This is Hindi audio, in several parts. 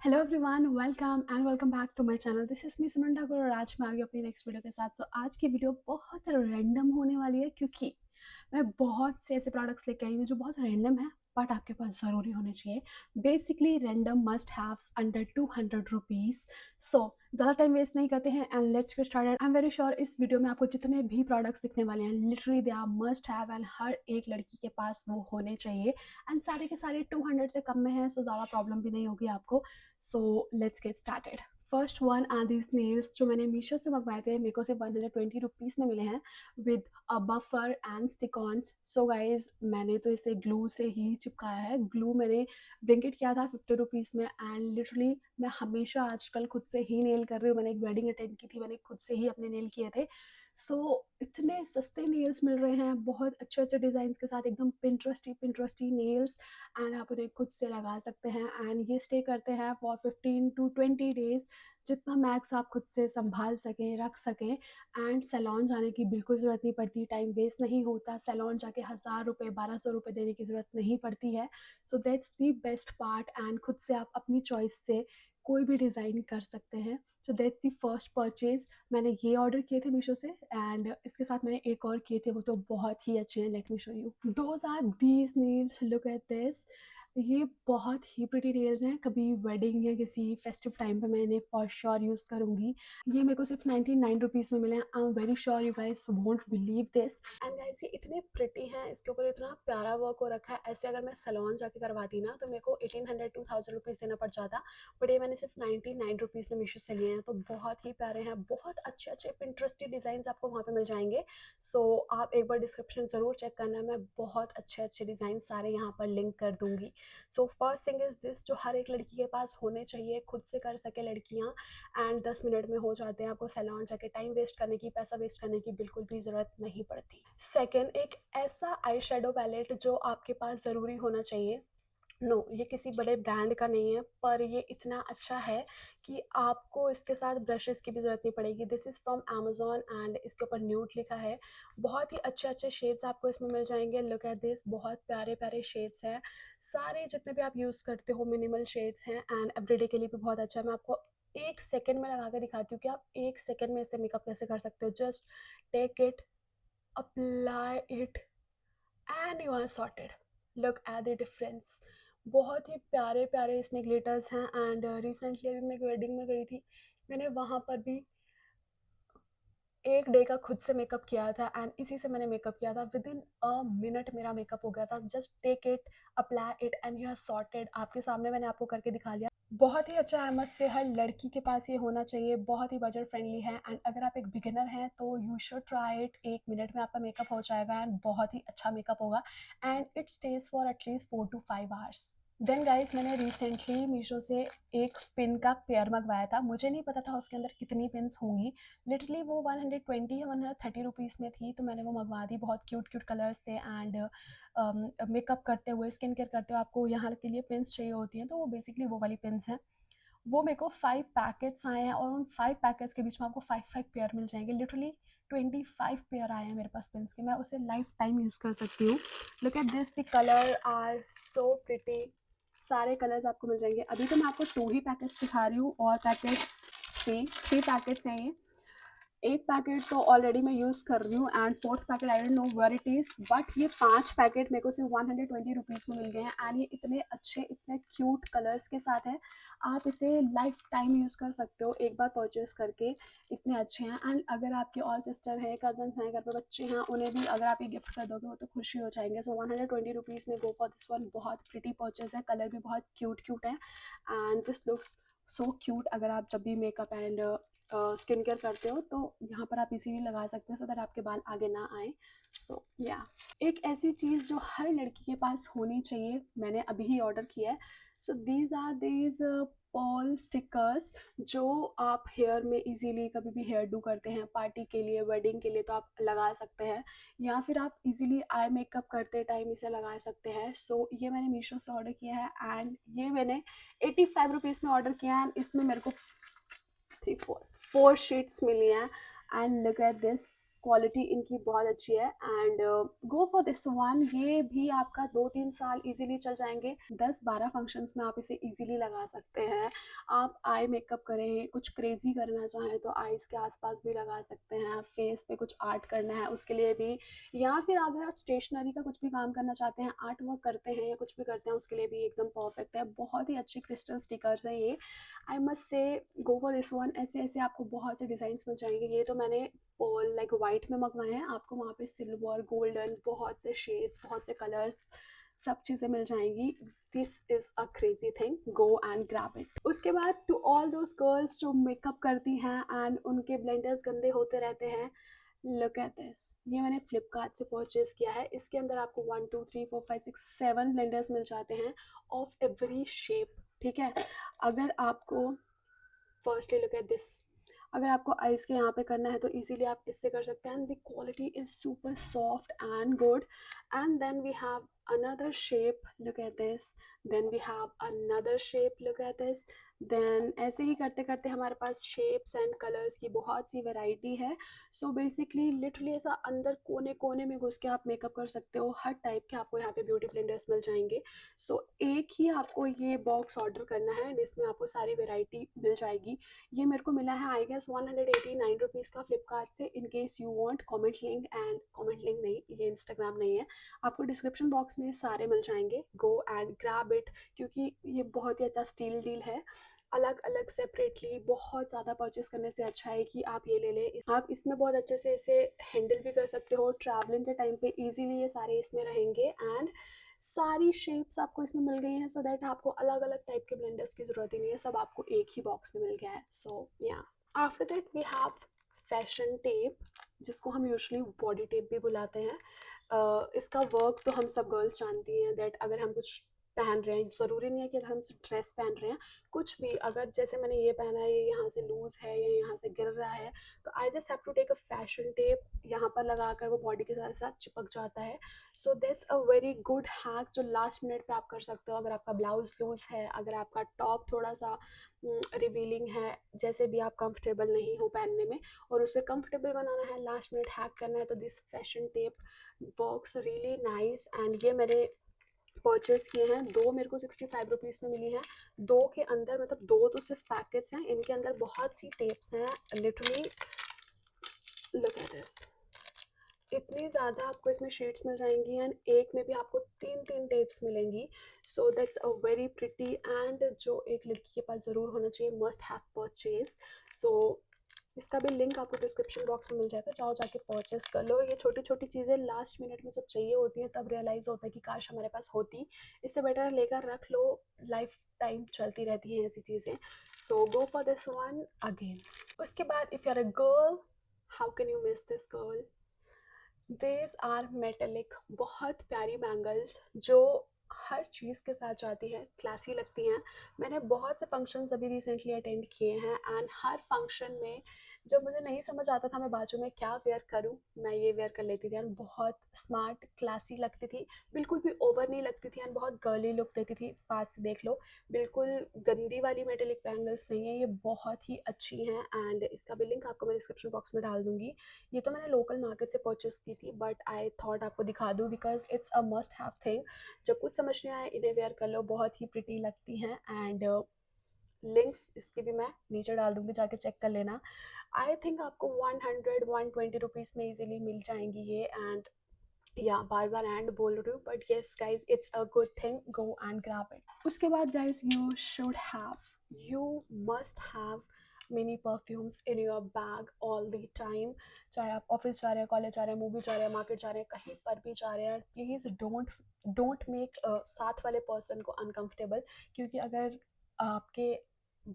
Hello everyone, welcome back to my channel. This is me Simran Thakur और आज मैं आ गई अपनी नेक्स्ट वीडियो के साथ। आज की वीडियो बहुत रैंडम होने वाली है क्योंकि मैं बहुत से ऐसे प्रोडक्ट्स लेके आई हूँ जो बहुत रैंडम है बट आपके पास ज़रूरी होने चाहिए। Basically random must haves under 200 rupees. So ज़्यादा टाइम वेस्ट नहीं करते हैं and let's get started. I am very sure इस वीडियो में आपको जितने भी प्रोडक्ट्स दिखने वाले हैं literally they are must have and हर एक लड़की के पास वो होने चाहिए एंड सारे के सारे 200 से कम में हैं, सो ज़्यादा प्रॉब्लम भी नहीं होगी आपको। So let's get started. First one are these nails जो मैंने मीशो से मंगवाए थे। मेरे को सिर्फ 120 रुपीज़ में मिले हैं with a buffer and stick-ons. So guys मैंने तो इसे ग्लू से ही चिपकाया है। ग्लू मैंने ब्लिंकिट किया था 50 रुपीज़ में एंड लिटरली मैं हमेशा आजकल खुद से ही नेल कर रही हूँ। मैंने एक वेडिंग अटेंड की थी, मैंने खुद से ही अपने नेल किए थे। सो इतने सस्ते नेल्स मिल रहे हैं बहुत अच्छे अच्छे डिज़ाइन के साथ, एकदम पिंट्रस्टी नेल्स एंड आप उन्हें खुद से लगा सकते हैं एंड ये स्टे करते हैं फॉर 15 to 20 डेज, जितना मैक्स आप खुद से संभाल सकें रख सकें। एंड सैलॉन जाने की बिल्कुल ज़रूरत नहीं पड़ती, टाइम वेस्ट नहीं होता, सैलॉन जाके 1000 रुपये 1200 रुपये देने की ज़रूरत नहीं पड़ती है। So that's the best part and खुद से आप अपनी चॉइस से कोई भी डिज़ाइन कर सकते हैं। So that's the first purchase. मैंने ये ऑर्डर किए थे मीशो से एंड इसके साथ मैंने एक और किए थे, वो तो बहुत ही अच्छे हैं। Let me show you, those are these nails, look at this. ये बहुत ही प्रिटी नेल्स हैं, कभी वेडिंग या किसी फेस्टिव टाइम पे मैं इन्हें फॉर श्योर यूज़ करूँगी। ये मेरे को सिर्फ 99 रुपीज़ में मिले हैं। आई am very sure you guys won't believe this. And guys ये इतने प्रिटी हैं, इसके ऊपर इतना प्यारा वर्क हो रखा है। ऐसे अगर मैं सैलून जाके करवाती ना तो मेरे को 1800 to 1000 रुपीज़ देना पड़ जाता, बट ये मैंने सिर्फ 99 रुपीज़ में मीशो से लिए हैं। तो बहुत ही प्यारे हैं, बहुत अच्छे अच्छे पिंटरेस्टी डिज़ाइन आपको वहाँ पे मिल जाएंगे। सो आप एक बार डिस्क्रिप्शन ज़रूर चेक करना, मैं बहुत अच्छे अच्छे डिज़ाइन सारे यहाँ पर लिंक कर दूँगी। So first thing is this, जो हर एक लड़की के पास होने चाहिए, खुद से कर सके लड़कियाँ एंड 10 मिनट में हो जाते हैं। आपको सैलून जाके टाइम वेस्ट करने की, पैसा वेस्ट करने की बिल्कुल भी ज़रूरत नहीं पड़ती। सेकेंड, एक ऐसा आई शेडो पैलेट जो आपके पास ज़रूरी होना चाहिए। नो ये किसी बड़े ब्रांड का नहीं है पर ये इतना अच्छा है कि आपको इसके साथ ब्रशेस की भी ज़रूरत नहीं पड़ेगी। This is from Amazon and इसके ऊपर न्यूड लिखा है। बहुत ही अच्छे अच्छे शेड्स आपको इसमें मिल जाएंगे। लुक एट दिस, बहुत प्यारे प्यारे शेड्स हैं। सारे जितने भी आप यूज़ करते हो मिनिमल शेड्स हैं एंड एवरीडे के लिए भी बहुत अच्छा है। मैं आपको 1 सेकेंड में लगा के दिखाती हूँ कि आप 1 सेकेंड में इसे मेकअप कैसे कर सकते हो। Just take it, apply it and you are sorted. Look at the difference. बहुत ही प्यारे प्यारे इसमें ग्लिटर्स हैं एंड रिसेंटली अभी मैं एक वेडिंग में गई थी, मैंने वहाँ पर भी 1 डे का खुद से मेकअप किया था एंड इसी से मैंने मेकअप किया था। विद इन अ मिनट मेरा मेकअप हो गया था। Just take it, apply it and you are sorted. आपके सामने मैंने आपको करके दिखा लिया। बहुत ही अच्छा है, मस्त से हर लड़की के पास ये होना चाहिए। बहुत ही बजट फ्रेंडली है एंड अगर आप एक बिगिनर हैं तो you should try it. 1 minute में आपका मेकअप हो जाएगा एंड बहुत ही अच्छा मेकअप होगा and it stays for at least 4 to 5 hours. Then guys मैंने रिसेंटली मीशो से एक पिन का पेयर मंगवाया था। मुझे नहीं पता था उसके अंदर कितनी पिन्स होंगी। लिटरली वो 120 या 130 रुपीज़ में थी, तो मैंने वो मंगवा दी। बहुत क्यूट क्यूट कलर्स थे एंड मेकअप करते हुए, स्किन केयर करते हुए आपको यहाँ के लिए पिन्स चाहिए होती हैं, तो वो बेसिकली वो वाली पिन्स हैं। वो मेरे को 5 पैकेट्स आए हैं और उन 5 पैकेट्स के बीच में आपको 5 पेयर मिल जाएंगे। लिटरली 25 पेयर आए हैं मेरे पास पिन्स के। मैं उसे लाइफ टाइम यूज़ कर सकती हूँ। Look at this, the colour are so pretty. सारे कलर्स आपको मिल जाएंगे। अभी तो मैं आपको 2 ही पैकेट्स दिखा रही हूँ और पैकेट्स 3 पैकेट्स हैं ये। एक पैकेट तो ऑलरेडी मैं यूज़ कर रही हूँ and fourth packet I don't know where it is, but ये 5 पैकेट मेरे को सिर्फ 120 रुपीज़ में मिल गए हैं एंड ये इतने अच्छे इतने क्यूट कलर्स के साथ है। आप इसे लाइफ टाइम यूज़ कर सकते हो एक बार परचेज करके। इतने अच्छे हैं एंड अगर आपके और सिस्टर हैं, कजन्स हैं, घर पे बच्चे हैं, उन्हें भी अगर आप ये गिफ्ट कर दोगे वो तो खुशी हो जाएंगे। सो 120 रुपीज़ में गो फॉर दिस वन। बहुत प्रिटी परचेज है, कलर भी बहुत क्यूट क्यूट है and this looks so cute. अगर आप जब भी मेकअप एंड स्किन केयर करते हो तो यहाँ पर आप इजीली लगा सकते हैं सो दैट आपके बाल आगे ना आए। सो या एक ऐसी चीज़ जो हर लड़की के पास होनी चाहिए, मैंने अभी ही ऑर्डर किया है। So these are these pearl stickers जो आप हेयर में इजीली कभी भी हेयर डू करते हैं, पार्टी के लिए, वेडिंग के लिए, तो आप लगा सकते हैं या फिर आप इजीली आई मेकअप करते टाइम इसे लगा सकते हैं। सो ये मैंने मीशो से ऑर्डर किया है एंड ये मैंने 85 रुपीज़ में ऑर्डर किया है। इसमें मेरे को 4 शीट्स मिली हैं and look at this, quality इनकी बहुत अच्छी है and go for this one. ये भी आपका 2-3 साल इजीली चल जाएंगे। 10-12 फंक्शंस में आप इसे इजीली लगा सकते हैं। आप आई मेकअप करें, कुछ क्रेजी करना चाहें तो आईज के आसपास भी लगा सकते हैं। फेस पे कुछ आर्ट करना है उसके लिए भी, या फिर अगर आप स्टेशनरी का कुछ भी काम करना चाहते हैं, आर्ट वर्क करते हैं या कुछ भी करते हैं, उसके लिए भी एकदम परफेक्ट है। बहुत ही अच्छे क्रिस्टल स्टिकर्स हैं ये। आई मस्ट से गो फॉर दिस वन। ऐसे ऐसे आपको बहुत से डिज़ाइंस मिल जाएंगे। ये तो मैंने लाइक वाइट में मंगवाए हैं, आपको वहाँ पे सिल्वर, गोल्डन, बहुत से शेड्स, बहुत से कलर्स, सब चीज़ें मिल जाएंगी। This is a crazy thing, go and grab it. उसके बाद टू ऑल दोज गर्ल्स जो मेकअप करती हैं एंड उनके ब्लेंडर्स गंदे होते रहते हैं, लुक एट दिस। ये मैंने फ्लिपकार्ट से परचेज किया है। इसके अंदर आपको 1 2 3 4 5 6 7 ब्लेंडर्स मिल जाते हैं ऑफ एवरी शेप, ठीक है। अगर आपको फर्स्टली लुक एट दिस, अगर आपको आइज़ के यहाँ पे करना है तो इजीली आप इससे कर सकते हैं। The quality is super soft and good. And then we have another shape, look at this, then we have another shape, look at this, then ऐसे ही करते करते हमारे पास शेप्स एंड कलर्स की बहुत सी वैरायटी है। सो बेसिकली लिटरली ऐसा अंदर कोने कोने में घुस के आप मेकअप कर सकते हो। हर टाइप के आपको यहाँ पे ब्यूटी ब्लेंडर्स मिल जाएंगे। सो एक ही आपको ये बॉक्स ऑर्डर करना है, इसमें आपको सारी वैरायटी मिल जाएगी। ये मेरे को मिला है आई गेस 189 रुपीज़ का फ्लिपकार्ट से। In case you want, comment link, and comment link नहीं, ये इंस्टाग्राम नहीं है, आपको डिस्क्रिप्शन बॉक्स में सारे मिल जाएंगे। गो एंड ग्रैब इट, क्योंकि ये बहुत ही अच्छा स्टील डील है। अलग अलग सेपरेटली बहुत ज़्यादा परचेस करने से अच्छा है कि आप ये ले लें। आप इसमें बहुत अच्छे से इसे हैंडल भी कर सकते हो। ट्रैवलिंग के टाइम पे इजीली ये सारे इसमें रहेंगे एंड सारी शेप्स आपको इसमें मिल गई हैं, सो दैट आपको अलग अलग टाइप के ब्लेंडर्स की ज़रूरत ही नहीं है, सब आपको एक ही बॉक्स में मिल गया है। सो या after that we have fashion tape, जिसको हम यूजुअली बॉडी टेप भी बुलाते हैं। इसका वर्क तो हम सब गर्ल्स जानती हैं दैट अगर हम कुछ पहन रहे हैं, ज़रूरी नहीं है कि अगर हम ड्रेस पहन रहे हैं, कुछ भी, अगर जैसे मैंने ये पहना है, ये यहाँ से लूज़ है या यहाँ से गिर रहा है, तो I just have to take a fashion tape, यहाँ पर लगा कर वो बॉडी के साथ साथ चिपक जाता है। So that's a very good hack जो लास्ट मिनट पे आप कर सकते हो। अगर आपका ब्लाउज लूज है, अगर आपका टॉप थोड़ा सा रिवीलिंग है, जैसे भी आप कंफर्टेबल नहीं हो पहनने में और उसे कंफर्टेबल बनाना है, लास्ट मिनट हैक करना है, तो this fashion tape works really nice. And ये मैंने परचेस किए हैं, दो मेरे को 65 रुपीज़ में मिली है। दो के अंदर, मतलब दो तो सिर्फ पैकेट्स हैं, इनके अंदर बहुत सी टेप्स हैं। लिटरली लुक एट दिस, इतनी ज़्यादा आपको इसमें शीट्स मिल जाएंगी एंड एक में भी आपको 3-3 टेप्स मिलेंगी। So that's a very pretty and जो एक लड़की के पास ज़रूर होना चाहिए, मस्ट हैव परचेज। सो इसका भी लिंक आपको डिस्क्रिप्शन बॉक्स में मिल जाएगा, जाओ जाके परचेस कर लो। ये छोटी छोटी चीज़ें लास्ट मिनट में जब चाहिए होती है तब रियलाइज़ होता है कि काश हमारे पास होती। इससे बेटर लेकर रख लो, लाइफ टाइम चलती रहती हैं ऐसी चीज़ें। So go for this one again. उसके बाद if you are a girl, how can you miss this girl, these are metallic, बहुत प्यारी बैंगल्स जो हर चीज़ के साथ जाती है, क्लासी लगती हैं। मैंने बहुत से फंक्शंस अभी रिसेंटली अटेंड किए हैं एंड हर फंक्शन में जब मुझे नहीं समझ आता था मैं बाजू में क्या वेयर करूं, मैं ये वेयर कर लेती थी एंड बहुत स्मार्ट क्लासी लगती थी, बिल्कुल भी ओवर नहीं लगती थी एंड बहुत गर्ली लुक देती थी। पास से देख लो, बिल्कुल गंदी वाली मेटेलिक बैंगल्स नहीं है, ये बहुत ही अच्छी हैं एंड इसका भी लिंक आपको मैं डिस्क्रिप्शन बॉक्स में डाल दूंगी। ये तो मैंने लोकल मार्केट से परचेस की थी बट आई थॉट आपको दिखा दूँ because it's a must have thing. जब कुछ समझ नहीं आए इन्हें वेयर कर लो, बहुत ही प्रिटी लगती हैं एंड लिंक्स इसकी भी मैं नीचे डाल दूंगी, जाके चेक कर लेना। आई थिंक आपको 100-120 रुपीज़ में इजीली मिल जाएंगी ये। एंड या बार बार एंड बोल रही हूँ but yes guys, it's a good thing, go and grab it. उसके बाद guys you must have mini perfumes in your bag all the time. चाहे आप ऑफिस जा रहे हैं, कॉलेज जा रहे हैं, मूवी जा रहे हैं, मार्केट जा रहे हैं, कहीं पर भी जा रहे हैं, प्लीज़ डोंट मेक साथ वाले पर्सन को अनकंफर्टेबल। क्योंकि अगर आपके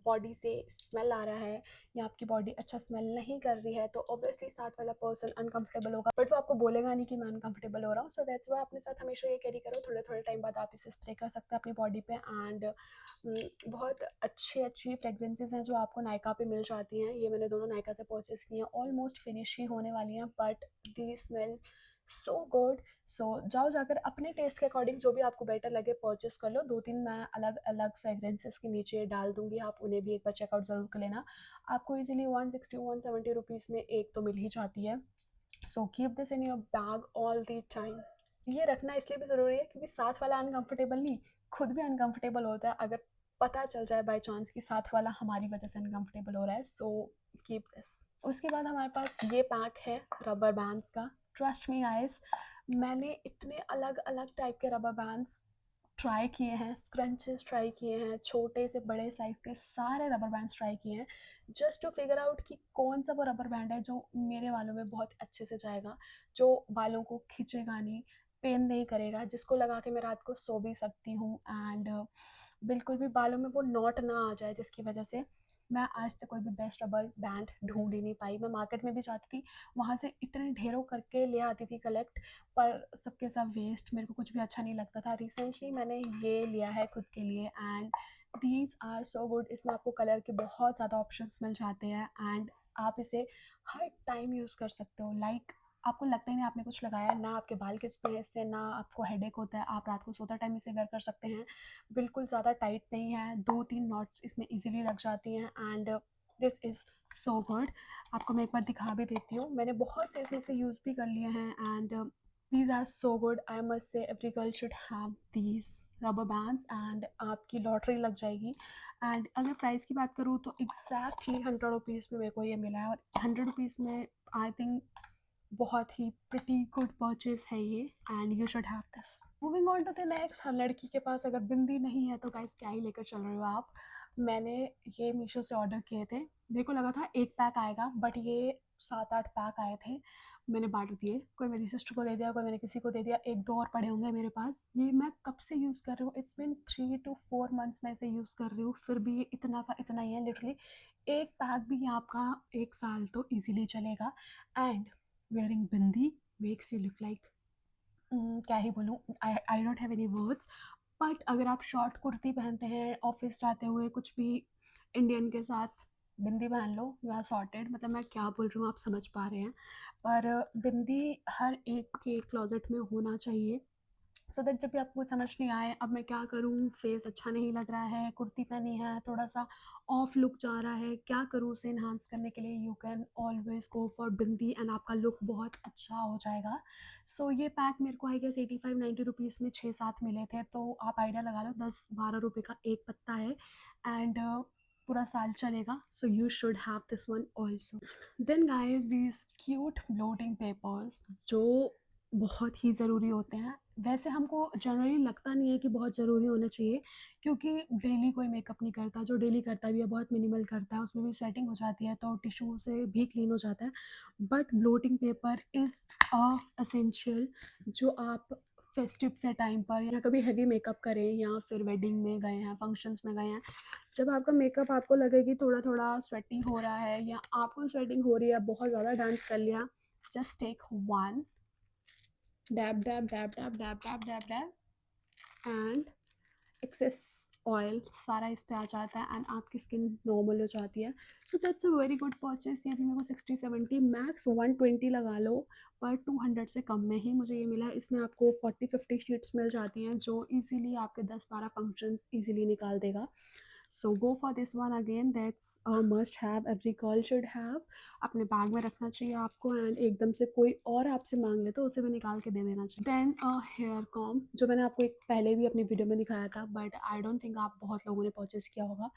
बॉडी से स्मेल आ रहा है या आपकी बॉडी अच्छा स्मेल नहीं कर रही है तो ऑब्वियसली साथ वाला पर्सन अनकंफर्टेबल होगा, बट वो आपको बोलेगा नहीं कि मैं अनकंफर्टेबल हो रहा हूँ। सो दैट्स वाई अपने साथ हमेशा ये कैरी करो, थोड़े थोड़े टाइम बाद आप इसे स्प्रे कर सकते हैं अपनी बॉडी पे। एंड बहुत अच्छी फ्रेगरेंसेज हैं जो आपको नायका पे मिल जाती हैं। ये मैंने दोनों नायका से परचेस की हैं, ऑलमोस्ट फिनिश ही होने वाली हैं but the smell so good. So जाओ जाकर अपने टेस्ट के अकॉर्डिंग जो भी आपको बेटर लगे परचेस कर लो। 2-3 मैं अलग अलग फ्रेगरेंसेस के नीचे डाल दूंगी, आप उन्हें भी एक बार चेकआउट ज़रूर कर लेना। आपको इजीली 160-170 रुपीज़ में एक तो मिल ही जाती है। So keep this in your bag all the time. ये रखना इसलिए भी ज़रूरी है क्योंकि साथ वाला अनकंफर्टेबल नहीं, खुद भी अनकंफर्टेबल होता है अगर पता चल जाए बाय चांस कि साथ वाला हमारी वजह से अनकंफर्टेबल हो रहा है। So keep this. उसके बाद हमारे पास ये पैक है रबर बैंड्स का। ट्रस्ट मी गाइस, मैंने इतने अलग अलग टाइप के रबर बैंड्स ट्राई किए हैं, स्क्रंचेस ट्राई किए हैं, छोटे से बड़े साइज़ के सारे रबर बैंड्स ट्राई किए हैं, जस्ट टू फिगर आउट कि कौन सा वो रबर बैंड है जो मेरे बालों में बहुत अच्छे से जाएगा, जो बालों को खींचेगा नहीं, पेन नहीं करेगा, जिसको लगा के मैं रात को सो भी सकती हूँ एंड बिल्कुल भी बालों में वो नॉट ना आ जाए जिसकी वजह से मैं आज तक कोई भी बेस्ट रबर बैंड ढूंढ ही नहीं पाई। मैं मार्केट में भी जाती थी, वहाँ से इतने ढेरों करके ले आती थी कलेक्ट, पर सबके सब वेस्ट, मेरे को कुछ भी अच्छा नहीं लगता था। रिसेंटली मैंने ये लिया है खुद के लिए and these are so good. इसमें आपको कलर के बहुत ज़्यादा ऑप्शंस मिल जाते हैं एंड आप इसे हर टाइम यूज़ कर सकते हो। लाइक आपको लगता ही नहीं आपने कुछ लगाया है, ना आपके बाल खिंचते हैं इससे, ना आपको हेडेक होता है, आप रात को सोते टाइम इसे वेयर कर सकते हैं। बिल्कुल ज़्यादा टाइट नहीं है, 2-3 नॉट्स इसमें इजीली लग जाती हैं and this is so good. आपको मैं एक बार दिखा भी देती हूँ, मैंने बहुत से इसमें से यूज़ भी कर लिए हैं and these are so good. I must say every girl should have these rubber bands and आपकी लॉटरी लग जाएगी। एंड अगर प्राइस की बात करूँ तो एग्जैक्टली 100 रुपीज़ में मेरे को ये मिला है और 100 रुपीज़ में आई थिंक बहुत ही प्रिटी गुड परचेज है ये and you should have this. Moving on to the next, हर लड़की के पास अगर बिंदी नहीं है तो गाइस क्या ही लेकर चल रहे हो आप। मैंने ये मीशो से ऑर्डर किए थे, मेरे को लगा था एक पैक आएगा बट ये 7-8 पैक आए थे। मैंने बांट दिए, कोई मेरी सिस्टर को दे दिया, कोई मैंने किसी को दे दिया, एक दो और पड़े होंगे मेरे पास। ये मैं कब से यूज़ कर रही हूँ, इट्स बिन 3 to 4 मंथ्स मैं इसे यूज़ कर रही हूँ, फिर भी ये इतना का इतना ही है लिटरली। एक पैक भी आपका 1 साल तो ईजिली चलेगा and wearing bindi makes you look like क्या ही बोलूँ, I don't have any words. But अगर आप शॉर्ट कुर्ती पहनते हैं ऑफिस जाते हुए, कुछ भी इंडियन के साथ बिंदी पहन लो, यू आर सॉर्टेड। मतलब मैं क्या बोल रही हूँ आप समझ पा रहे हैं। पर बिंदी हर एक के क्लोजेट में होना चाहिए सो दैट जब भी आपको कुछ समझ नहीं आए अब मैं क्या करूँ, फेस अच्छा नहीं लग रहा है, कुर्ती पहनी है, थोड़ा सा ऑफ लुक जा रहा है, क्या करूँ उसे इन्हांस करने के लिए, you can always go for bindi and आपका लुक बहुत अच्छा हो जाएगा। सो ये पैक मेरे को आई गेस 85-90 रुपीज़ में 6-7 मिले थे, तो आप आइडिया लगा लो 10-12 रुपये का एक पत्ता है एंड पूरा साल चलेगा। So you should have this one also. Then guys these cute blotting papers जो बहुत ही ज़रूरी होते हैं। वैसे हमको जनरली लगता नहीं है कि बहुत ज़रूरी होने चाहिए क्योंकि डेली कोई मेकअप नहीं करता, जो डेली करता भी है बहुत मिनिमल करता है, उसमें भी स्वेटिंग हो जाती है तो टिश्यू से भी क्लीन हो जाता है। But blotting paper is a essential, जो आप फेस्टिव के टाइम पर या कभी हैवी मेकअप करें या फिर वेडिंग में गए हैं, फंक्शंस में गए हैं, जब आपका मेकअप आपको लगे कि थोड़ा थोड़ा स्वेटी हो रहा है या आपको स्वेटिंग हो रही है, बहुत ज़्यादा डांस कर लिया, just take one dab dab dab dab dab dab dab dab and excess oil सारा इस पे आ जाता है एंड आपकी स्किन नॉर्मल हो जाती है। So that's a very good purchase. ये भी मेरे को 60-70 मैक्स 120 लगा लो, पर 200 से कम में ही मुझे ये मिला है। इसमें आपको 40-50 शीट्स मिल जाती हैं जो इजीली आपके 10-12 फंक्शंस इजीली निकाल देगा। So go for this one again, that's a must have, every girl should have. अपने बैग में रखना चाहिए आपको एंड एकदम से कोई और आपसे मांग ले तो उसे भी निकाल के दे देना चाहिए। देन अ हेयर कॉम, जो मैंने आपको एक पहले भी अपनी वीडियो में दिखाया था बट आई डोंट थिंक आप बहुत लोगों ने परचेज़ किया होगा।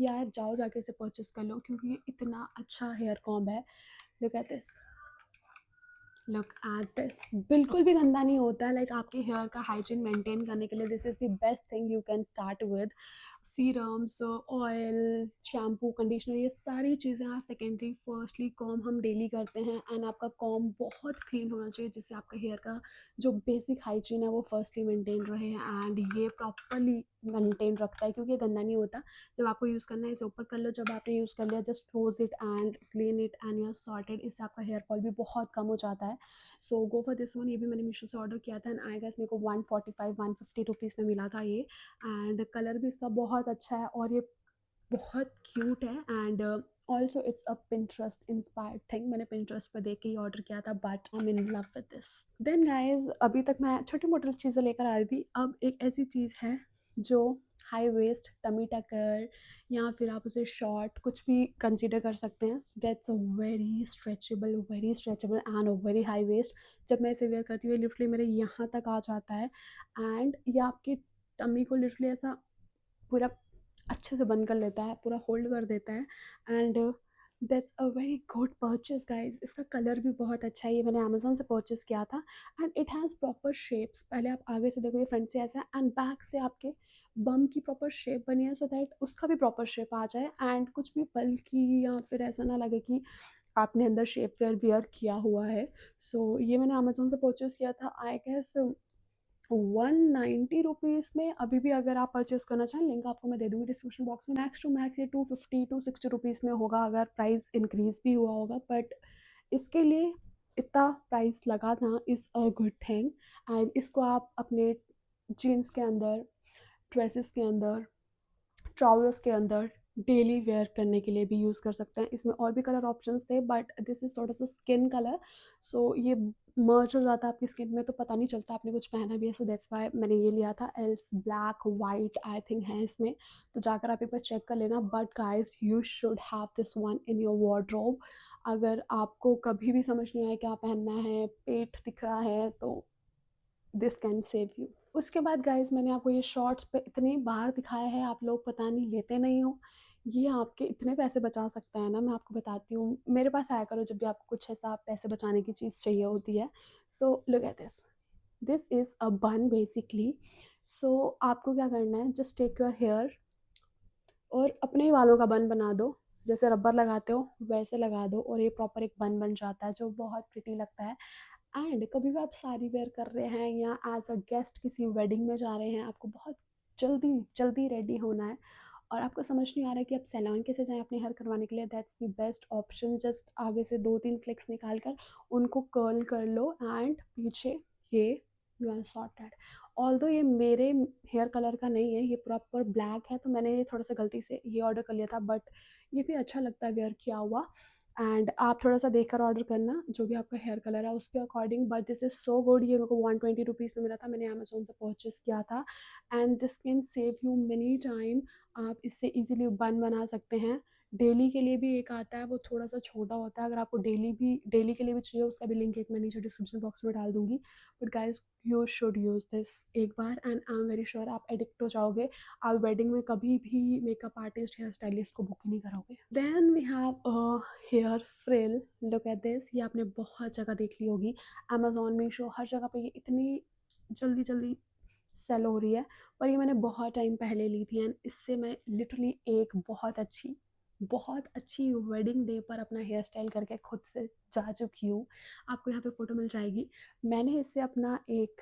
यार जाओ जाके इसे परचेज़ कर लो क्योंकि ये इतना अच्छा हेयर कॉम्ब है। Look at this, look at this, बिल्कुल भी गंदा नहीं होता है। लाइक आपके हेयर का हाइजीन मेंटेन करने के लिए this is the best thing you can start with. Serums, oil, shampoo, conditioner, ये सारी चीज़ें आर सेकेंडरी। फर्स्टली कॉम हम डेली करते हैं एंड आपका कॉम बहुत क्लीन होना चाहिए जिससे आपका हेयर का जो बेसिक हाइजीन है वो फर्स्टली मेंटेन रहे एंड ये प्रॉपरली मेंटेन रखता है क्योंकि ये गंदा नहीं होता। जब आपको यूज़ करना है इसे ऊपर कर लो, जब आपने यूज़ कर लिया just close it and clean it and you are sorted. इससे आपका हेयर फॉल भी बहुत कम हो जाता है। So go for this one. ये भी मैंने मीशो से ऑर्डर किया था एंड आई गेस मेरे को 145-150 में मिला था ये एंड कलर भी इसका बहुत अच्छा है और ये बहुत क्यूट है and also it's a Pinterest inspired thing. मैंने पिंटरेस्ट पर देख के ही ऑर्डर किया था but I am in love with this. Then guys अभी तक मैं छोटी मोटी चीज़ें लेकर आ रही थी, अब एक ऐसी चीज़ है जो हाई वेस्ट, टमी टकर, या फिर आप उसे शॉर्ट कुछ भी कंसीडर कर सकते हैं। That's a very stretchable and very high waist. जब मैं इसे वेयर करती हूँ लिटरली मेरे यहाँ तक आ जाता है, एंड ये आपकी टमी को लिटरली ऐसा पूरा अच्छे से बंद कर लेता है, पूरा होल्ड कर देता है। And that's a very good purchase guys. इसका कलर भी बहुत अच्छा है, ये मैंने अमेजोन से परचेज किया था। And it has proper shapes. पहले आप आगे से देखो, ये फ्रंट से ऐसा है एंड बैक से आपके बम की प्रॉपर शेप बनी है, सो दैट उसका भी प्रॉपर शेप आ जाए एंड कुछ भी बल्कि या फिर ऐसा ना लगे कि आपने अंदर शेप वेयर वियर किया हुआ है। सो ये मैंने अमेजोन से परचेज किया था, आई गेस 190 रुपीज़ में। अभी भी अगर आप परचेज़ करना चाहें, लिंक आपको मैं दे दूँगी डिस्क्रिप्शन बॉक्स में। मैक्स टू मैक्स ये 250-260 रुपीज़ में होगा, अगर प्राइस इंक्रीज़ भी हुआ होगा, बट इसके लिए इतना प्राइस लगाना is a good thing. And इसको आप अपने जीन्स के अंदर, ड्रेसेस के अंदर, ट्राउज़र्स के अंदर डेली वेयर करने के लिए भी यूज़ कर सकते हैं। इसमें और भी कलर ऑप्शंस थे, बट दिस इज़ थोड़ा सा स्किन कलर, सो ये मर्ज हो जाता है आपकी स्किन में, तो पता नहीं चलता आपने कुछ पहना भी है। सो दैट्स वाई मैंने ये लिया था। Else black white I think है इसमें, तो जाकर आप एक बार चेक कर लेना। But guys you should have this one in your wardrobe. अगर आपको कभी भी समझ नहीं आए क्या पहनना है, पेट दिख रहा है, तो दिस कैन सेव यू। उसके बाद गाइज मैंने आपको ये शॉर्ट्स पे इतनी बार दिखाया है, आप लोग पता नहीं लेते नहीं हो। ये आपके इतने पैसे बचा सकता है ना, मैं आपको बताती हूँ। मेरे पास आया करो जब भी आपको कुछ ऐसा पैसे बचाने की चीज़ चाहिए होती है। So look at this, this is अ बन बेसिकली। सो आपको क्या करना है, जस्ट टेक योर हेयर और अपने ही बालों का बन बना दो। जैसे रबर लगाते हो वैसे लगा दो, और ये प्रॉपर एक बन बन जाता है जो बहुत प्रिटी लगता है। एंड कभी भी आप साड़ी वेयर कर रहे हैं या एज अ गेस्ट किसी वेडिंग में जा रहे हैं, आपको बहुत जल्दी जल्दी रेडी होना है और आपको समझ नहीं आ रहा है कि आप सैलून कैसे जाएं अपने हेयर करवाने के लिए, that's the best option. Just आगे से 2-3 फ्लिक्स निकाल कर उनको कर्ल कर लो एंड पीछे ये यू आर सॉर्टेड। ऑल्दो ये मेरे हेयर कलर का नहीं है, ये प्रॉपर ब्लैक है, तो मैंने ये थोड़ा सा गलती से ये ऑर्डर कर लिया था, बट ये भी अच्छा लगता है वेयर किया हुआ। एंड आप थोड़ा सा देख कर ऑर्डर करना जो भी आपका हेयर कलर है उसके according. But this is so good. ये मेरे को 120 रुपीज़ में मिला था, मैंने अमेजोन से परचेज़ किया था। And this can save you money time. आप इससे इजीली बन बना सकते हैं। डेली के लिए भी एक आता है, वो थोड़ा सा छोटा होता है, अगर आपको डेली के लिए भी चाहिए, उसका भी लिंक एक मैं नीचे डिस्क्रिप्शन बॉक्स में डाल दूंगी। But guys you should use this एक बार, and I am very sure आप एडिक्ट हो जाओगे। आप वेडिंग में कभी भी मेकअप आर्टिस्ट, हेयर स्टाइलिस्ट को बुक ही नहीं करोगे। Then we have hair frill. Look at this, ये आपने बहुत जगह देख ली होगी, अमेजोन, मीशो, हर जगह पे ये इतनी जल्दी जल्दी सेल हो रही है। पर ये मैंने बहुत टाइम पहले ली थी एंड इससे मैं लिटरली एक बहुत अच्छी वेडिंग डे पर अपना हेयर स्टाइल करके खुद से जा चुकी हूँ। आपको यहाँ पे फ़ोटो मिल जाएगी। मैंने इससे अपना एक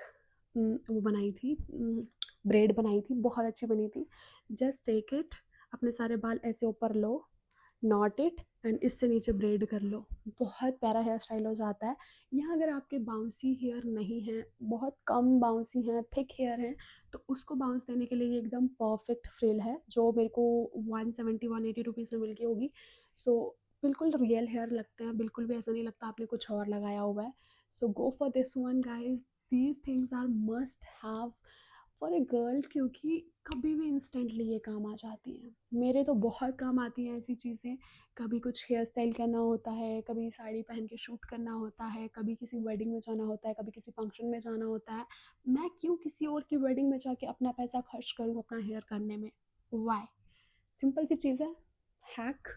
वो बनाई थी, ब्रेड बनाई थी, बहुत अच्छी बनी थी। जस्ट टेक इट, अपने सारे बाल ऐसे ऊपर लो, नॉट इट एंड इससे नीचे ब्रेड कर लो, बहुत प्यारा हेयर स्टाइल हो जाता है। यहाँ अगर आपके बाउंसी हेयर नहीं है, बहुत कम बाउंसी हैं, थिक हेयर हैं, तो उसको बाउंस देने के लिए ये एकदम परफेक्ट फ्रिल है, जो मेरे को 170-180 रुपीज़ में मिल गई होगी। सो बिल्कुल रियल हेयर लगते हैं, बिल्कुल भी ऐसा नहीं लगता आपने कुछ और लगाया हुआ है। So go for this one guys, these things are must have for a girl, क्योंकि कभी भी इंस्टेंटली ये काम आ जाती हैं। मेरे तो बहुत काम आती हैं ऐसी चीज़ें। कभी कुछ हेयर स्टाइल करना होता है, कभी साड़ी पहन के शूट करना होता है, कभी किसी वेडिंग में जाना होता है, कभी किसी फंक्शन में जाना होता है। मैं क्यों किसी और की वेडिंग में जाके अपना पैसा खर्च करूँ अपना हेयर करने में, वाई? सिंपल सी चीज़ है, हैक,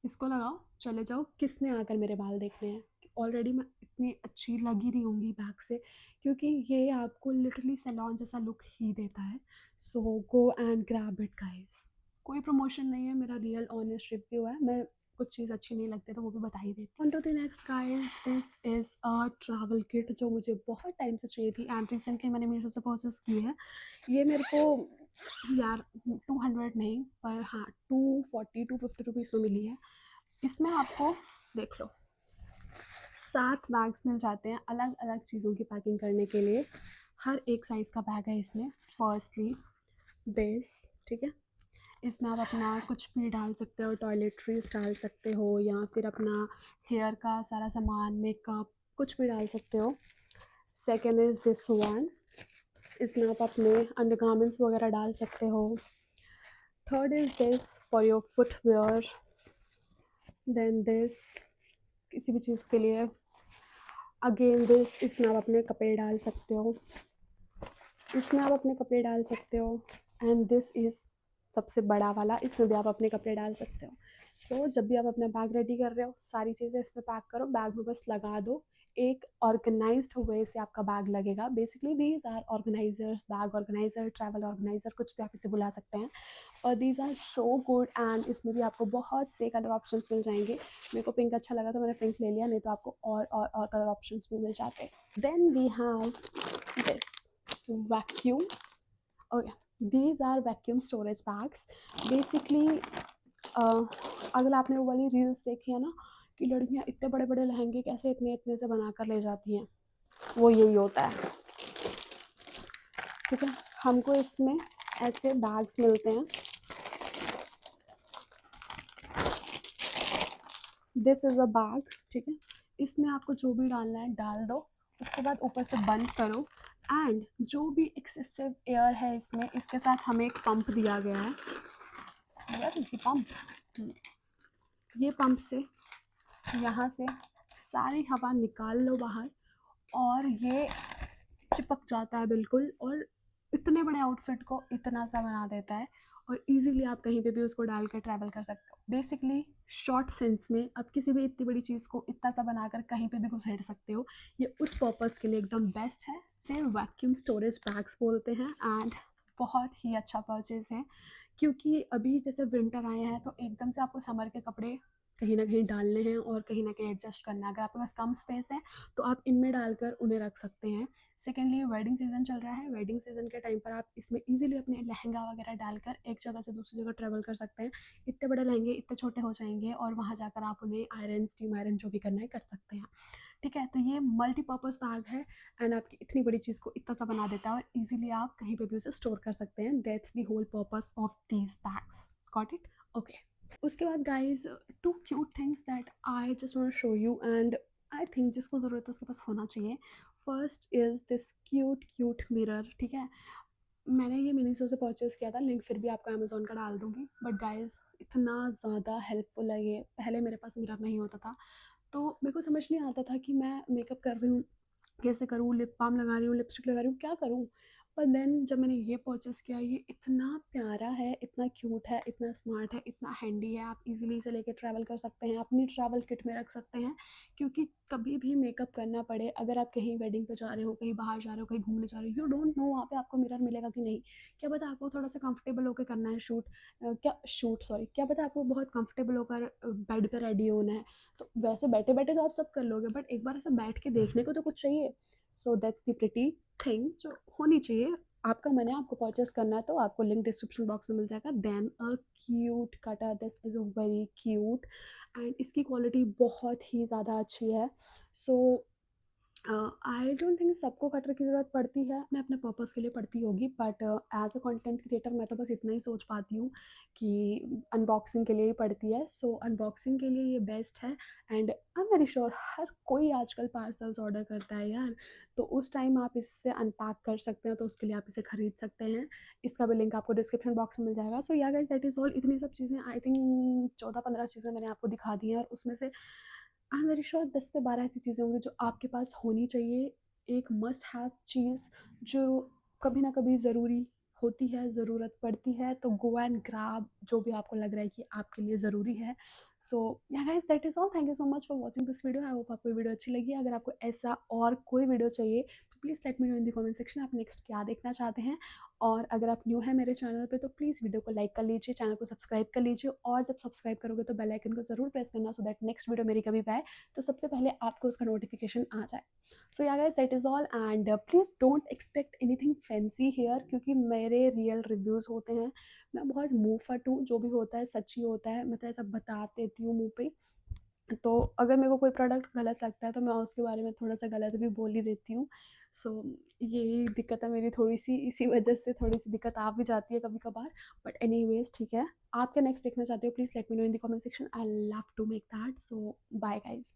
इसको लगाओ, चले जाओ, किसने आकर मेरे बाल देखने हैं। ऑलरेडी मैं इतनी अच्छी लगी रही होंगी बैक से, क्योंकि ये आपको लिटरली सैलून जैसा लुक ही देता है। So go and grab it guys. कोई प्रमोशन नहीं है, मेरा रियल ऑनेस्ट रिव्यू है। मैं कुछ चीज़ अच्छी नहीं लगती तो वो भी बता ही देती हूँ। On to the next guys, this is a travel kit जो मुझे बहुत टाइम से चाहिए थी एंड रिसेंटली मैंने मीशो से परचेस की है। ये मेरे को यार 200 नहीं, पर हाँ 240-250 रुपीज़ में मिली है। इसमें आपको देख लो 7 बैग्स मिल जाते हैं अलग अलग चीज़ों की पैकिंग करने के लिए। हर एक साइज़ का बैग है इसमें। फर्स्टली दिस, ठीक है, इसमें आप अपना कुछ भी डाल सकते हो, टॉयलेट्रीज डाल सकते हो, या फिर अपना हेयर का सारा सामान, मेकअप, कुछ भी डाल सकते हो। सेकेंड इज़ दिस वन, इसमें आप अपने अंडरगारमेंट्स वगैरह डाल सकते हो। Third is this for your footwear, then this किसी भी चीज़ के लिए, अगेन दिस, इसमें आप अपने कपड़े डाल सकते हो, इसमें आप अपने कपड़े डाल सकते हो, एंड दिस इज़ सबसे बड़ा वाला, इसमें भी आप अपने कपड़े डाल सकते हो। सो जब भी आप अपना बैग रेडी कर रहे हो, सारी चीज़ें इसमें पैक करो, बैग में बस लगा दो, एक ऑर्गेनाइज्ड वे से आपका बैग लगेगा। Basically these are organisers, bag organiser, travel organiser, कुछ भी आप इसे बुला सकते हैं, और these are so good, and इसमें भी आपको बहुत से कलर ऑप्शंस मिल जाएंगे। मेरे को पिंक अच्छा लगा तो मैंने पिंक ले लिया, नहीं तो आपको और कलर ऑप्शंस भी मिल जाते। Then we have this vacuum. Oh yeah, these are vacuum storage bags. Basically अगर आपने वो वाली रील्स देखी है ना कि लड़कियां इतने बड़े बड़े लहंगे कैसे इतने इतने से बना कर ले जाती हैं, वो यही होता है। ठीक है, हमको इसमें ऐसे बैग्स मिलते हैं। This is a bag. ठीक है, इसमें आपको जो भी डालना है डाल दो, उसके बाद ऊपर से बंद करो, एंड जो भी एक्सेसिव एयर है इसमें, इसके साथ हमें एक पंप दिया गया है। Where is the pump? ये पंप से यहाँ से सारी हवा निकाल लो बाहर, और ये चिपक जाता है बिल्कुल, और इतने बड़े आउटफिट को इतना सा बना देता है, और इजीली आप कहीं पे भी उसको डाल कर ट्रैवल कर सकते हो। बेसिकली शॉर्ट सेंस में आप किसी भी इतनी बड़ी चीज़ को इतना सा बनाकर कहीं पे भी घुसेड़ सकते हो। ये उस पर्पज़ के लिए एकदम बेस्ट है। इसे वैक्यूम स्टोरेज बैग्स बोलते हैं, एंड बहुत ही अच्छा परचेज़ है, क्योंकि अभी जैसे विंटर आए हैं तो एकदम से आपको समर के कपड़े कहीं ना कहीं डालने हैं और कहीं ना कहीं एडजस्ट करना है। अगर आपके पास कम स्पेस है तो आप इनमें डालकर उन्हें रख सकते हैं। सेकेंडली, वेडिंग सीजन चल रहा है, वेडिंग सीजन के टाइम पर आप इसमें इजीली अपने लहंगा वगैरह डालकर एक जगह से दूसरी जगह ट्रैवल कर सकते हैं। इतने बड़े लहंगे इतने छोटे हो जाएंगे, और वहाँ जाकर आप उन्हें आयरन, स्टीम आयरन जो भी करना है कर सकते हैं। ठीक है, तो ये मल्टीपर्पज़ बैग है, एंड आपकी इतनी बड़ी चीज़ को इतना सा बना देता है, और इजीली आप कहीं पे भी उसे स्टोर कर सकते हैं। That's the whole purpose of these bags. Got it? Okay. उसके बाद guys, two cute things that I just want to show you, and I think जिसको ज़रूरत है उसके पास होना चाहिए। First is this cute cute mirror. ठीक है, मैंने ये मिनीसो से परचेज़ किया था, लिंक फिर भी आपको अमेज़ोन का डाल दूँगी, बट गाइज़ इतना ज़्यादा हेल्पफुल है ये। पहले मेरे पास मिरर नहीं होता था, तो मेरे को समझ नहीं आता था कि मैं मेकअप कर रही हूँ कैसे करूँ, लिप बाम लगा रही हूँ, लिपस्टिक लगा रही हूँ, क्या करूँ? पर देन जब मैंने ये परचेज़ किया, ये इतना प्यारा है, इतना क्यूट है, इतना स्मार्ट है, इतना हैंडी है, आप इजीली इसे लेके ट्रैवल कर सकते हैं, अपनी ट्रैवल किट में रख सकते हैं। क्योंकि कभी भी मेकअप करना पड़े, अगर आप कहीं वेडिंग पे जा रहे हो, कहीं बाहर जा रहे हो, कहीं घूमने जा रहे हो, यू डोंट नो वहाँ पे आपको मिरर मिलेगा कि नहीं। क्या पता आपको थोड़ा सा कंफर्टेबल होकर करना है शूट, क्या पता आपको बहुत कंफर्टेबल होकर बेड पे रेडी होना है, तो वैसे बैठे बैठे तो आप सब कर लोगे, बट एक बार ऐसा बैठ के देखने को तो कुछ चाहिए। So that's the pretty thing जो होनी चाहिए। आपका मन है, आपको परचेस करना है, तो आपको लिंक डिस्क्रिप्शन बॉक्स में मिल जाएगा। Then a cute cutter, this is a very cute, and इसकी क्वालिटी बहुत ही ज़्यादा अच्छी है। सो आई डोंट थिंक सबको कटर की ज़रूरत पड़ती है, अपने अपने पर्पज़ के लिए पड़ती होगी, but as a content creator मैं तो बस इतना ही सोच पाती हूँ कि अनबॉक्सिंग के लिए ही पड़ती है। सो अनबॉक्सिंग के लिए ये बेस्ट है, and I am very sure हर कोई आजकल पार्सल्स ऑर्डर करता है यार, तो उस टाइम आप इससे अनपैक कर सकते हैं, तो उसके लिए आप इसे खरीद सकते हैं। इसका भी लिंक आपको डिस्क्रिप्शन बॉक्स में मिल जाएगा। सो या गाइस, दैट इज़ ऑल। इतनी सब चीज़ें, आई थिंक 14-15 चीज़ें मैंने आपको दिखा दी हैं, और उसमें से आई एम वेरी श्योर 10 से 12 ऐसी चीज़ें होंगी जो आपके पास होनी चाहिए। एक मस्ट हैव चीज़ जो कभी ना कभी ज़रूरी होती है, ज़रूरत पड़ती है, तो गो एंड ग्रैब जो भी आपको लग रहा है कि आपके लिए ज़रूरी है। सो या guys, that is all. Thank you so much for watching this video. I hope आपको वीडियो अच्छी लगी। अगर आपको ऐसा और कोई वीडियो चाहिए तो please let me know in the comment section, आप नेक्स्ट क्या देखना चाहते हैं। और अगर आप न्यू हैं मेरे चैनल पे तो प्लीज़ वीडियो को लाइक कर लीजिए, चैनल को सब्सक्राइब कर लीजिए, और जब सब्सक्राइब करोगे तो बेल आइकन को ज़रूर प्रेस करना, सो दैट नेक्स्ट वीडियो मेरी कभी भी आए तो सबसे पहले आपको उसका नोटिफिकेशन आ जाए। सो या guys, that is all, and please don't expect anything fancy here, क्योंकि मेरे रियल रिव्यूज़ होते हैं। मैं बहुत मुँह फट हूँ, जो भी होता है सच ही होता है, मैं तो ऐसा बता देती हूँ मुँह पे। तो अगर मेरे को कोई प्रोडक्ट गलत लगता है तो मैं उसके बारे में थोड़ा सा गलत भी बोल ही देती हूँ। सो यही दिक्कत है मेरी थोड़ी सी, इसी वजह से थोड़ी सी दिक्कत आ भी जाती है कभी कभार, बट एनीवेज ठीक है। आप क्या नेक्स्ट देखना चाहते हो, please let me know in the comment section, I love to make that. So bye guys.